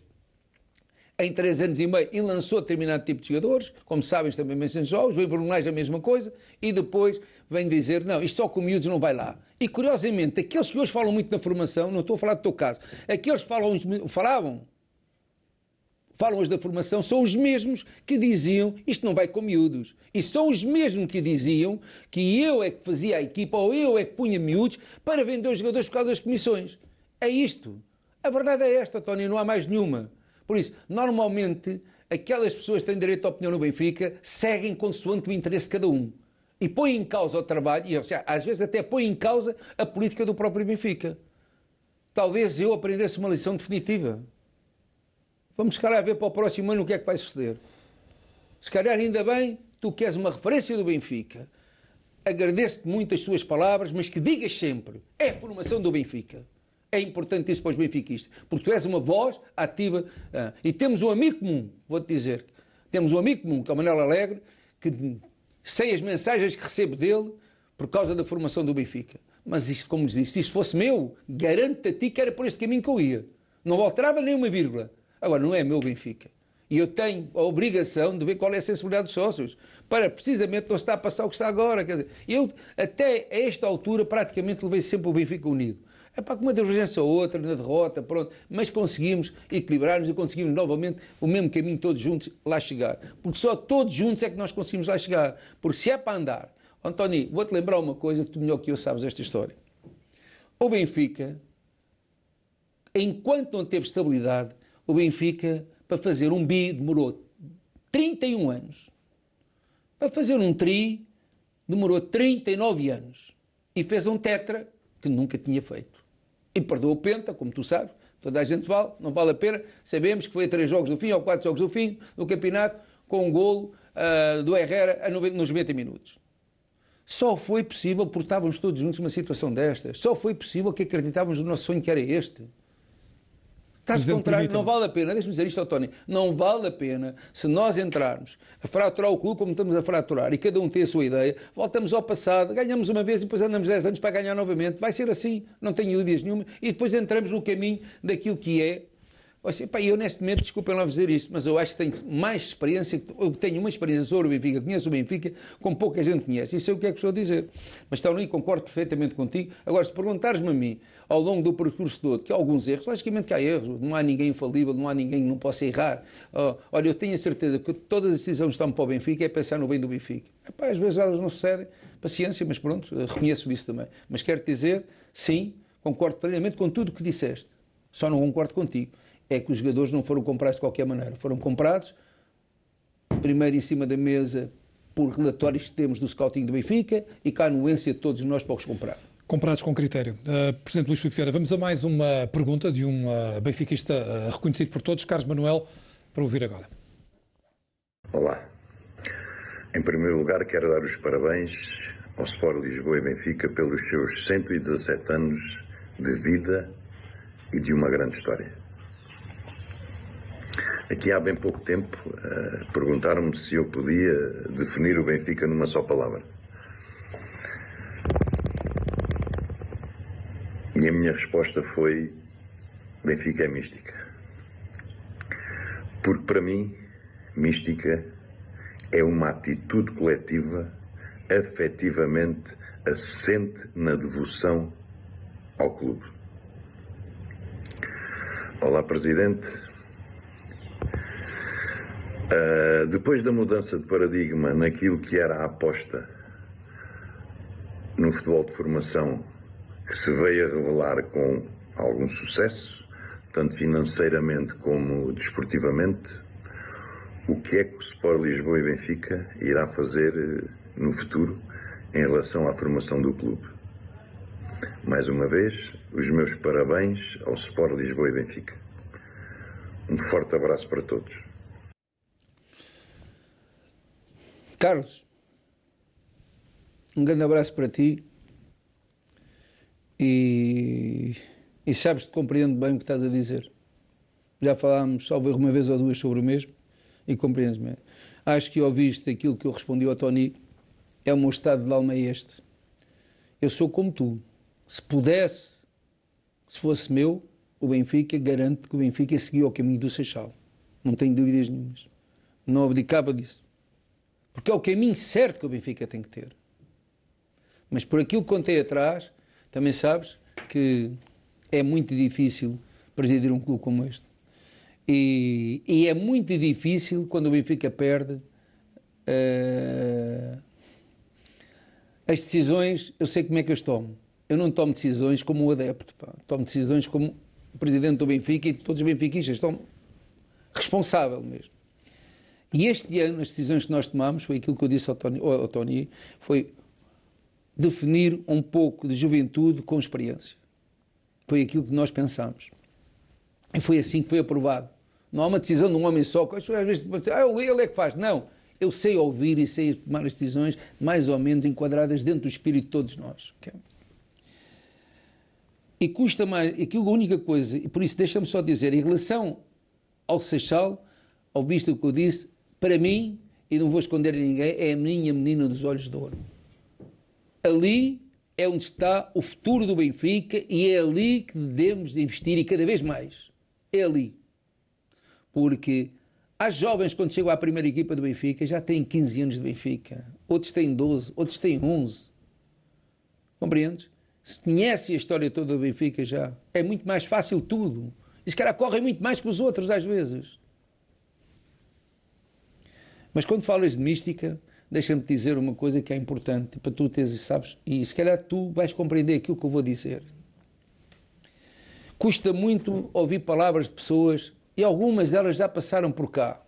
em 3 anos e meio e lançou determinado tipo de jogadores, como sabem, também mencionam jogos, vem Bruno Lage a mesma coisa, e depois vem dizer, não, isto só com miúdos não vai lá. E curiosamente, aqueles que hoje falam muito na formação, não estou a falar do teu caso, aqueles que falam hoje da formação, são os mesmos que diziam, isto não vai com miúdos. E são os mesmos que diziam que eu é que fazia a equipa, ou eu é que punha miúdos, para vender os jogadores por causa das comissões. É isto. A verdade é esta, Tony, não há mais nenhuma. Por isso, normalmente, aquelas pessoas que têm direito à opinião no Benfica seguem consoante o interesse de cada um. E põem em causa o trabalho, e às vezes até põem em causa a política do próprio Benfica. Talvez eu aprendesse uma lição definitiva. Vamos, se calhar, ver para o próximo ano o que é que vai suceder. Se calhar, ainda bem, tu que és uma referência do Benfica, agradeço-te muito as tuas palavras, mas que digas sempre, é a formação do Benfica. É importante isso para os benfiquistas, porque tu és uma voz ativa. E temos um amigo comum, vou-te dizer, temos um amigo comum, que é o Manuel Alegre, que sei as mensagens que recebo dele por causa da formação do Benfica. Mas isto, como disse, se isto fosse meu, garanto a ti que era por este caminho que eu ia. Não alterava nem uma vírgula. Agora, não é meu Benfica. E eu tenho a obrigação de ver qual é a sensibilidade dos sócios, para precisamente não estar a passar o que está agora. Quer dizer, eu, até a esta altura, praticamente levei sempre o Benfica unido. É para com uma divergência ou outra, na derrota, pronto, mas conseguimos equilibrar-nos e conseguimos novamente o mesmo caminho todos juntos lá chegar. Porque só todos juntos é que nós conseguimos lá chegar. Porque se é para andar... António, vou-te lembrar uma coisa que tu melhor que eu sabes esta história. O Benfica, enquanto não teve estabilidade, o Benfica, para fazer um bi, demorou 31 anos. Para fazer um tri, demorou 39 anos. E fez um tetra que nunca tinha feito. E perdeu o penta, como tu sabes, toda a gente vale, não vale a pena. Sabemos que foi a 3 jogos do fim, ou 4 jogos do fim, do campeonato, com um golo do Herrera nos 90 minutos. Só foi possível porque estávamos todos juntos numa situação destas. Só foi possível que acreditávamos no nosso sonho que era este. Caso contrário, não vale a pena, deixa-me dizer isto ao Tony, não vale a pena se nós entrarmos a fraturar o clube como estamos a fraturar e cada um tem a sua ideia, voltamos ao passado, ganhamos uma vez e depois andamos 10 anos para ganhar novamente. Vai ser assim, não tenho dúvidas nenhuma, e depois entramos no caminho daquilo que é. Eu neste momento, desculpem lá dizer isto, mas eu acho que tenho mais experiência, eu tenho uma experiência sobre o Benfica, conheço o Benfica como pouca gente conhece, e sei o que é que estou a dizer. Mas estão aí, concordo perfeitamente contigo. Agora, se perguntares-me a mim, ao longo do percurso todo, que há alguns erros, logicamente que há erros, não há ninguém infalível, não há ninguém que não possa errar. Olha, eu tenho a certeza que todas as decisões que estão para o Benfica é pensar no bem do Benfica. Às vezes elas não sucedem, paciência, mas pronto, reconheço isso também. Mas quero dizer, sim, concordo plenamente com tudo o que disseste, só não concordo contigo. É que os jogadores não foram comprados de qualquer maneira. Foram comprados, primeiro em cima da mesa, por relatórios que temos do scouting do Benfica e cá a anuência de todos nós para os comprar. Comprados com critério. Presidente Luís Filipe Vieira, vamos a mais uma pergunta de um benfiquista reconhecido por todos, Carlos Manuel, para ouvir agora. Olá. Em primeiro lugar, quero dar os parabéns ao Sport Lisboa e Benfica pelos seus 117 anos de vida e de uma grande história. Aqui há bem pouco tempo perguntaram-me se eu podia definir o Benfica numa só palavra. E a minha resposta foi: Benfica é mística. Porque para mim, mística é uma atitude coletiva afetivamente assente na devoção ao clube. Olá, Presidente. Depois da mudança de paradigma naquilo que era a aposta no futebol de formação, que se veio a revelar com algum sucesso, tanto financeiramente como desportivamente, o que é que o Sport Lisboa e Benfica irá fazer no futuro em relação à formação do clube? Mais uma vez, os meus parabéns ao Sport Lisboa e Benfica. Um forte abraço para todos. Carlos, um grande abraço para ti e sabes que compreendo bem o que estás a dizer. Já falámos, talvez uma vez ou duas sobre o mesmo e compreendes bem. Acho que ouviste aquilo que eu respondi ao Tony, é o meu estado de alma este. Eu sou como tu. Se pudesse, se fosse meu, o Benfica, garanto que o Benfica seguia o caminho do Seixal. Não tenho dúvidas nenhumas. Não abdicava disso. Porque é o caminho certo que o Benfica tem que ter. Mas por aquilo que contei atrás, também sabes que é muito difícil presidir um clube como este. E é muito difícil quando o Benfica perde as decisões. Eu sei como é que eu as tomo. Eu não tomo decisões como um adepto. Tomo decisões como o presidente do Benfica e todos os benfiquistas. Tomo responsável mesmo. E este ano, as decisões que nós tomamos, foi aquilo que eu disse ao Tony, foi definir um pouco de juventude com experiência. Foi aquilo que nós pensámos. E foi assim que foi aprovado. Não há uma decisão de um homem só. Às vezes, ele é que faz. Não. Eu sei ouvir e sei tomar as decisões mais ou menos enquadradas dentro do espírito de todos nós. Okay? E custa mais, aquilo a única coisa, e por isso deixa-me só dizer, em relação ao Seixal, ao visto o que eu disse, para mim, e não vou esconder a ninguém, é a minha menina dos olhos de ouro. Ali é onde está o futuro do Benfica e é ali que devemos investir e cada vez mais. É ali. Porque há jovens, quando chegam à primeira equipa do Benfica, já têm 15 anos de Benfica. Outros têm 12, outros têm 11. Compreendes? Se conhecem a história toda do Benfica já, é muito mais fácil tudo. E se calhar correm muito mais que os outros às vezes. Mas quando falas de mística, deixa-me dizer uma coisa que é importante para tu teres, sabes, e se calhar tu vais compreender aquilo que eu vou dizer. Custa muito ouvir palavras de pessoas, e algumas delas já passaram por cá,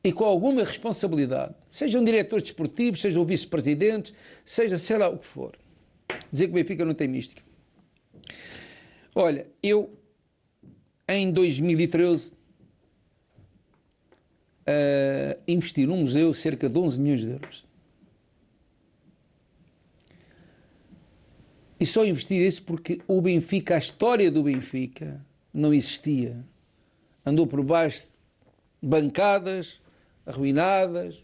e com alguma responsabilidade, sejam diretores desportivos, sejam vice-presidentes, seja sei lá o que for, dizer que o Benfica não tem mística. Olha, eu, em 2013, investi num museu cerca de 11 milhões de euros. E só investi isso porque o Benfica, a história do Benfica, não existia. Andou por baixo de bancadas, arruinadas,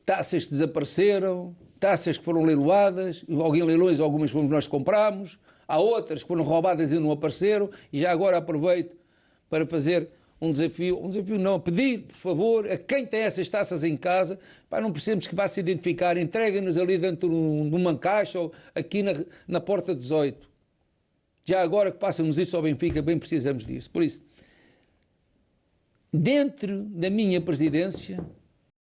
taças que desapareceram, taças que foram leiloadas, alguém leilões, algumas fomos nós que comprámos, há outras que foram roubadas e não apareceram, e já agora aproveito para fazer um desafio não, pedir, por favor, a quem tem essas taças em casa, pá, não precisamos que vá se identificar, entreguem-nos ali dentro de uma caixa ou aqui na porta 18. Já agora que façam-nos isso ao Benfica, bem precisamos disso. Por isso, dentro da minha presidência,